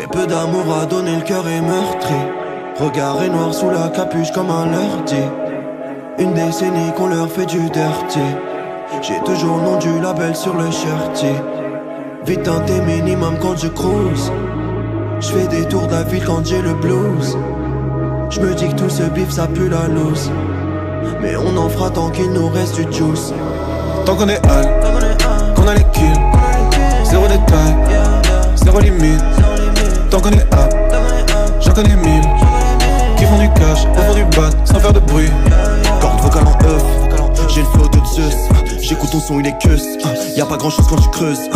peu d'amour à donner, le cœur est meurtri. Regard est noir sous la capuche comme un leur dit. Une décennie qu'on leur fait du dirty. J'ai toujours le nom du label sur le shirty. Vite teinté minimum quand je cruise. J'fais des tours de la ville quand j'ai le blues. J'me dis que tout ce bif ça pue la loose. Mais on en fera tant qu'il nous reste du juice. Tant qu'on est hal, qu'on a les kills. Zéro détail, zéro limite. Tant qu'on est up, j'en connais mille qui font du cash, au fond du bat, sans faire de bruit. Corde vocale en œuf, j'ai le flow de Zeus. J'écoute ton son, il est queuse. Y'a pas grand chose quand tu creuses.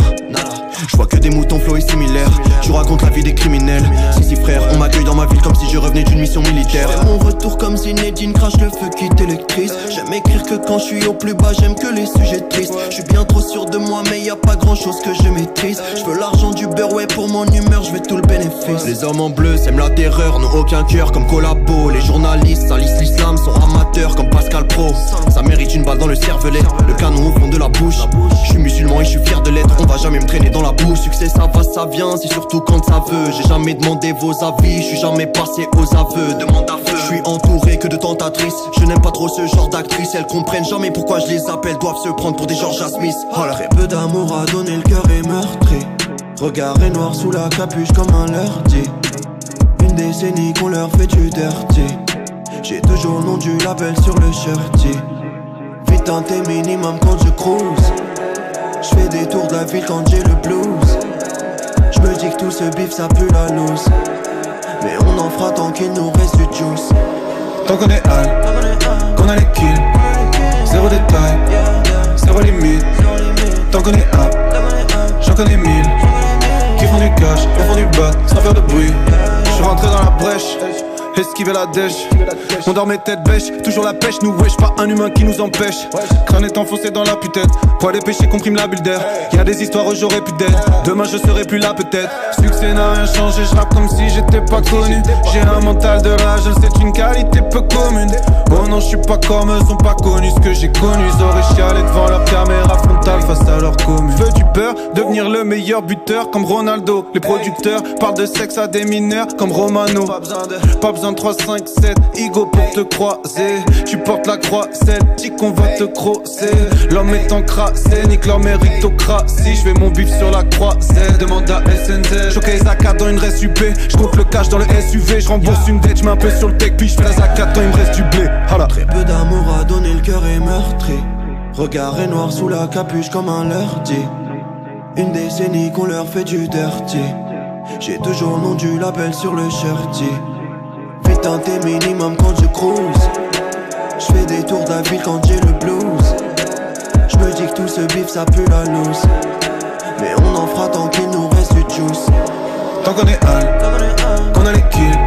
Je vois que des moutons, flow est similaire. Tu racontes la vie des criminels. Si frère, on m'accueille dans ma ville comme si je revenais d'une mission militaire. J'fais mon retour comme Zinedine, crache le feu qui t'électrise. J'aime écrire que quand je suis au plus bas, j'aime que les sujets tristes. Je suis bien trop sûr de moi, mais y a pas grand chose que je maîtrise. Je veux l'argent du beurre, ouais, pour mon humeur, je veux tout le bénéfice. Les hommes en bleu sèment la terreur, n'ont aucun cœur comme collabo. Les journalistes salissent l'islam, sont amateurs comme Pascal Pro. Ça mérite une balle dans le cervelet, le canon au fond de la bouche. Je suis musulman et je suis fier de l'être, on va jamais me traîner dans la bouche. Succès ça va, ça vient, c'est surtout quand ça veut. J'ai jamais demandé vos avis, je suis jamais passé aux aveux. Demande à feu. Je suis entouré que de tentatrices. Je n'aime pas trop ce genre d'actrices. Elles comprennent jamais pourquoi je les appelle. Doivent se prendre pour des Georgia Smith. Très peu d'amour à donner, le cœur est meurtri. Regard est noir sous la capuche comme un leur dit. Une décennie qu'on leur fait du dirty. J'ai toujours le nom du label sur le shirty. Vite teinté minimum quand je cruise. J'fais des tours de la ville quand j'ai le blues. J'me dis que tout ce bif ça pue la loose. Mais on en fera tant qu'il nous reste du juice. Tant qu'on est hal, qu'on a les kills. Zéro détail, zéro limite. Tant qu'on est up, j'en connais mille qui font du cash, au fond du bat, sans faire de bruit. J'suis rentré dans la brèche, esquiver la dèche. On dormait tête bêche, toujours la pêche, nous wesh, pas un humain qui nous empêche. Crâne est enfoncé dans la putette, poids des péchés comprime la bulle d'air. Y'a des histoires où j'aurais pu d'être, demain je serai plus là peut-être. Succès n'a rien changé, je rappe comme si j'étais pas connu. J'ai un mental de rage, c'est une qualité peu commune. Oh non, je suis pas comme eux, sont pas connus ce que j'ai connu. Ils auraient chialé devant leur caméra frontale face à leur commune. Veux-tu peur, devenir le meilleur buteur comme Ronaldo. Les producteurs parlent de sexe à des mineurs comme Romano. Pas besoin de 3, 5, 7, Igo pour te croiser. Tu portes la croix, celle dit qu'on va te crosser. L'homme est encrassé, nique leur méritocratie. Je fais mon bif sur la croisette, demande à SNZ. Showcase AK dans une res UP, je compte le cash dans le SUV. Je rembourse une dette, je mets un peu sur le tech, puis je fais la zakat, il me reste du blé. Hala. Très peu d'amour à donner, le cœur est meurtri. Regard est noir sous la capuche comme un leur dit. Une décennie qu'on leur fait du dirty. J'ai toujours le nom du label sur le shirty. Vite teinté minimum quand je cruise. J'fais des tours de la ville quand j'ai le blues. J'me dis que tout ce bif ça pue la loose. Mais on en fera tant qu'il nous reste du juice. Tant qu'on est hal, qu'on a les kills.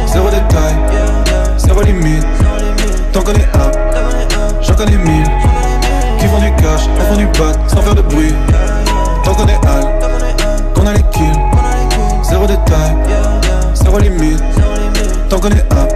Zéro détail, zéro limite. Tant qu'on est up, j'en connais mille qui font du cash, au fond du bat, sans faire de bruit. Tant qu'on est hal, qu'on a les kills. Zéro détail, zéro limite. Tant qu'on est up,